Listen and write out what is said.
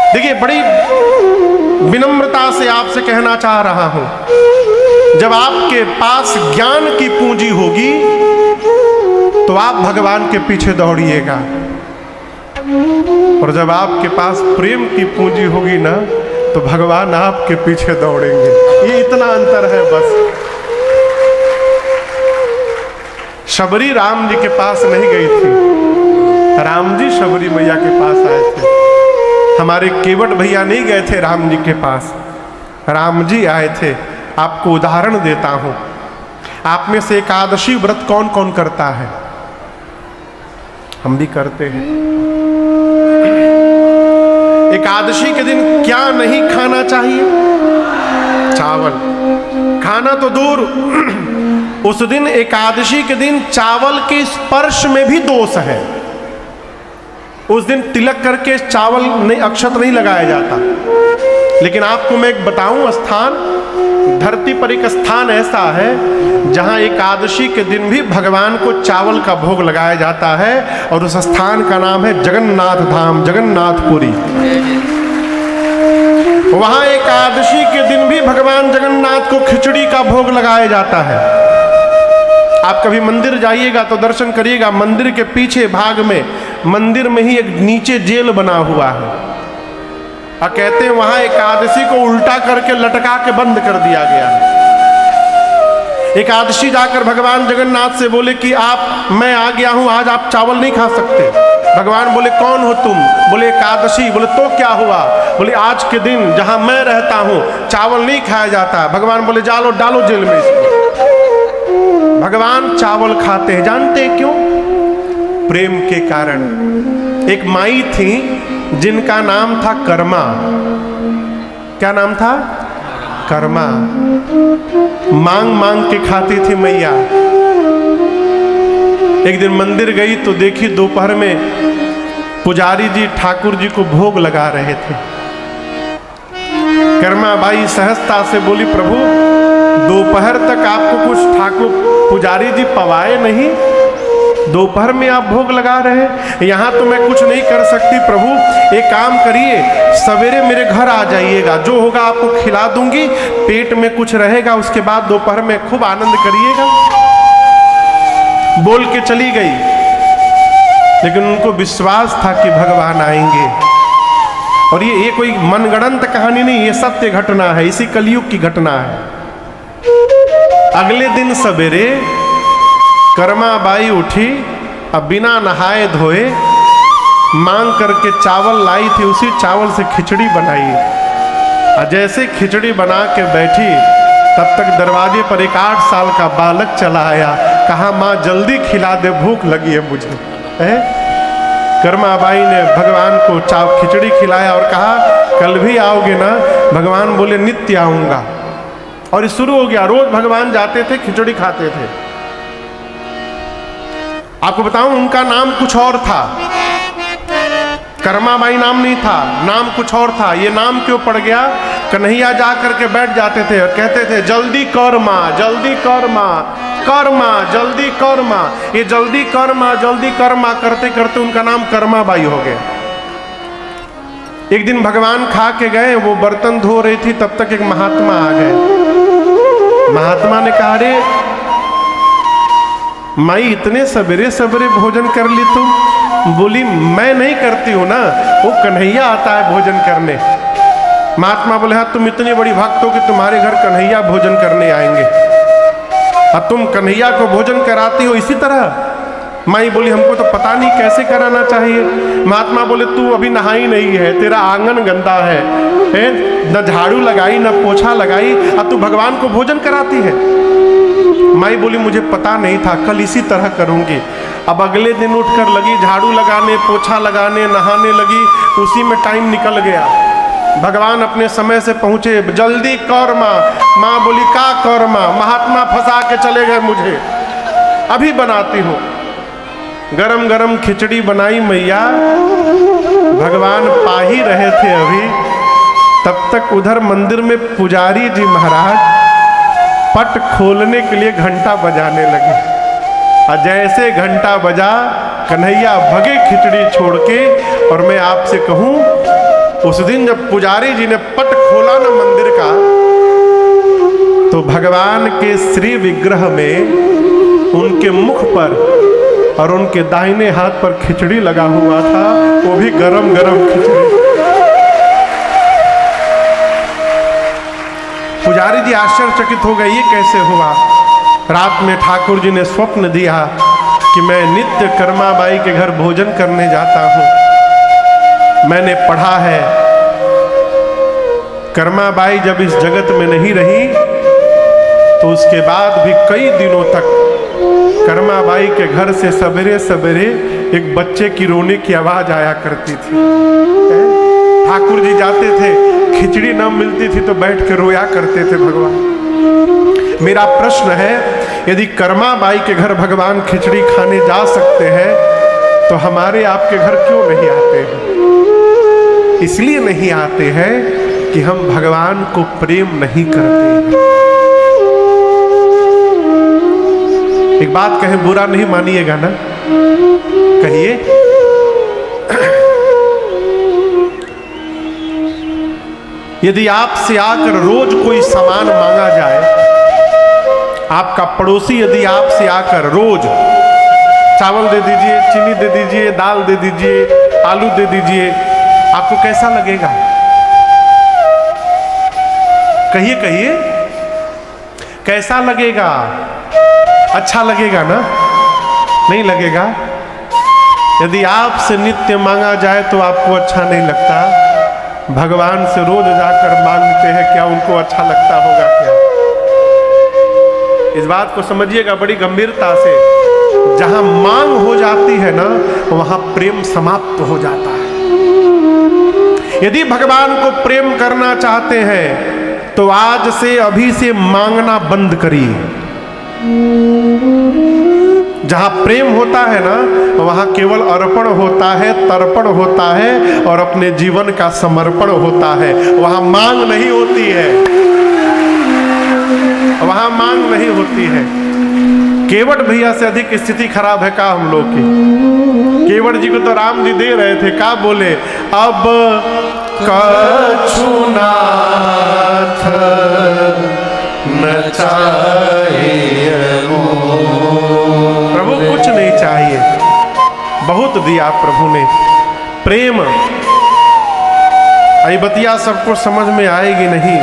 देखिए, बड़ी विनम्रता से आपसे कहना चाह रहा हूं, जब आपके पास ज्ञान की पूंजी होगी तो आप भगवान के पीछे दौड़िएगा, और जब आपके पास प्रेम की पूंजी होगी ना तो भगवान आपके पीछे दौड़ेंगे। ये इतना अंतर है बस। शबरी राम जी के पास नहीं गई थी, राम जी शबरी मैया के पास आए थे। हमारे केवट भैया नहीं गए थे राम जी के पास, राम जी आए थे। आपको उदाहरण देता हूं, आप में से एकादशी व्रत कौन कौन करता है? हम भी करते हैं। एकादशी के दिन क्या नहीं खाना चाहिए? चावल। खाना तो दूर, उस दिन एकादशी के दिन चावल के स्पर्श में भी दोष है। उस दिन तिलक करके चावल नहीं, अक्षत नहीं लगाया जाता। लेकिन आपको मैं एक बताऊं, स्थान धरती पर एक स्थान ऐसा है जहां एकादशी के दिन भी भगवान को चावल का भोग लगाया जाता है, और उस स्थान का नाम है जगन्नाथ धाम, जगन्नाथपुरी। वहां एकादशी के दिन भी भगवान जगन्नाथ को खिचड़ी का भोग लगाया जाता है। आप कभी मंदिर जाइएगा तो दर्शन करिएगा, मंदिर के पीछे भाग में, मंदिर में ही एक नीचे जेल बना हुआ है, और कहते हैं वहां एकादशी को उल्टा करके लटका के बंद कर दिया गया है। एकादशी जाकर भगवान जगन्नाथ से बोले कि मैं आ गया हूं, आज आप चावल नहीं खा सकते। भगवान बोले कौन हो तुम? बोले एकादशी। बोले तो क्या हुआ? बोले आज के दिन जहां मैं रहता हूं चावल नहीं खाया जाता। भगवान बोले जालो, डालो जेल में इसको। भगवान चावल खाते हैं, जानते क्यों? प्रेम के कारण। एक माई थी जिनका नाम था कर्मा। क्या नाम था? कर्मा। मांग मांग के खाती थी मैया। एक दिन मंदिर गई तो देखी दोपहर में पुजारी जी ठाकुर जी को भोग लगा रहे थे। कर्मा बाई सहजता से बोली, प्रभु दोपहर तक आपको कुछ ठाकुर पुजारी जी पवाए नहीं, दोपहर में आप भोग लगा रहे हैं? यहाँ तो मैं कुछ नहीं कर सकती प्रभु, एक काम करिए, सवेरे मेरे घर आ जाइएगा, जो होगा आपको खिला दूंगी, पेट में कुछ रहेगा, उसके बाद दोपहर में खूब आनंद करिएगा। बोल के चली गई, लेकिन उनको विश्वास था कि भगवान आएंगे। और ये कोई मनगढ़ंत कहानी नहीं, ये सत्य घटना है, इसी कलयुग की घटना है। अगले दिन सवेरे कर्मा बाई उठी, अब बिना नहाए धोए मांग करके चावल लाई थी, उसी चावल से खिचड़ी बनाई। और जैसे खिचड़ी बना के बैठी, तब तक दरवाजे पर एक 8 साल का बालक चला आया, कहा माँ जल्दी खिला दे, भूख लगी है मुझे। कर्मा बाई ने भगवान को खिचड़ी खिलाया और कहा कल भी आओगे ना? भगवान बोले नित्य आऊंगा। और ये शुरू हो गया, रोज भगवान जाते थे, खिचड़ी खाते थे। आपको बताऊं, उनका नाम कुछ और था, कर्मा बाई नाम नहीं था, नाम कुछ और था। ये नाम क्यों पड़ गया? कन्हैया जा करके बैठ जाते थे और कहते थे जल्दी कर माँ, जल्दी कर माँ, कर माँ, जल्दी कर माँ। ये जल्दी कर माँ, जल्दी कर माँ करते करते उनका नाम कर्मा बाई हो गया। एक दिन भगवान खा के गए, वो बर्तन धो रही थी, तब तक एक महात्मा आ गए। महात्मा ने कहा अरे माई इतने सवेरे सवेरे भोजन कर ली तुम? बोली मैं नहीं करती हूँ ना, वो कन्हैया आता है भोजन करने। महात्मा बोले हाँ तुम इतनी बड़ी भक्त हो कि तुम्हारे घर कन्हैया भोजन करने आएंगे, और तुम कन्हैया को भोजन कराती हो इसी तरह? माई बोली हमको तो पता नहीं कैसे कराना चाहिए। महात्मा बोले तू अभी नहाई नहीं है, तेरा आंगन गंदा है, न झाड़ू लगाई न पोछा लगाई, और तू भगवान को भोजन कराती है। माई बोली मुझे पता नहीं था, कल इसी तरह करूंगी। अब अगले दिन उठकर लगी झाड़ू लगाने, पोछा लगाने, नहाने लगी, उसी में टाइम निकल गया। भगवान अपने समय से पहुंचे, जल्दी कर माँ। माँ बोली का कर माँ? महात्मा फंसा के चले गए मुझे, अभी बनाती हूँ। गरम गरम खिचड़ी बनाई मैया, भगवान पा ही रहे थे अभी, तब तक उधर मंदिर में पुजारी जी महाराज पट खोलने के लिए घंटा बजाने लगे। और जैसे घंटा बजा, कन्हैया भगे खिचड़ी छोड़ के। और मैं आपसे कहूं, उस दिन जब पुजारी जी ने पट खोला ना मंदिर का, तो भगवान के श्री विग्रह में उनके मुख पर और उनके दाहिने हाथ पर खिचड़ी लगा हुआ था, वो भी गरम गरम खिचड़ी। पुजारी जी आश्चर्यचकित हो गए, ये कैसे हुआ। रात में ठाकुर जी ने स्वप्न दिया कि मैं नित्य कर्माबाई के घर भोजन करने जाता हूं। मैंने पढ़ा है कर्माबाई जब इस जगत में नहीं रही तो उसके बाद भी कई दिनों तक कर्माबाई के घर से सवेरे सवेरे एक बच्चे की रोने की आवाज आया करती थी। ठाकुर जी जाते थे, खिचड़ी न मिलती थी तो बैठ के रोया करते थे भगवान। मेरा प्रश्न है, यदि कर्माबाई के घर भगवान खिचड़ी खाने जा सकते हैं तो हमारे आपके घर क्यों नहीं आते हैं? इसलिए नहीं आते हैं कि हम भगवान को प्रेम नहीं करते हैं। एक बात कहें, बुरा नहीं मानिएगा ना, कहिए। यदि आपसे आकर रोज कोई सामान मांगा जाए, आपका पड़ोसी यदि आपसे आकर रोज चावल दे दीजिए, चीनी दे दीजिए, दाल दे दीजिए, आलू दे दीजिए, आपको कैसा लगेगा? कहिए कहिए, कैसा लगेगा? अच्छा लगेगा ना? नहीं लगेगा। यदि आपसे नित्य मांगा जाए तो आपको अच्छा नहीं लगता, भगवान से रोज जाकर मांगते हैं, क्या उनको अच्छा लगता होगा क्या? इस बात को समझिएगा बड़ी गंभीरता से। जहां मांग हो जाती है ना, वहां प्रेम समाप्त हो जाता है। यदि भगवान को प्रेम करना चाहते हैं तो आज से, अभी से मांगना बंद करिए। जहां प्रेम होता है ना, वहां केवल अर्पण होता है, तर्पण होता है और अपने जीवन का समर्पण होता है। वहां मांग नहीं होती है, वहां मांग नहीं होती है। केवट भैया से अधिक स्थिति खराब है का हम लोग की। केवट जी को तो राम जी दे रहे थे, का बोले, अब कछु नाथ न चाहिए, प्रभु कुछ नहीं चाहिए, बहुत दिया प्रभु ने। प्रेम, ये बतिया सबको समझ में आएगी नहीं।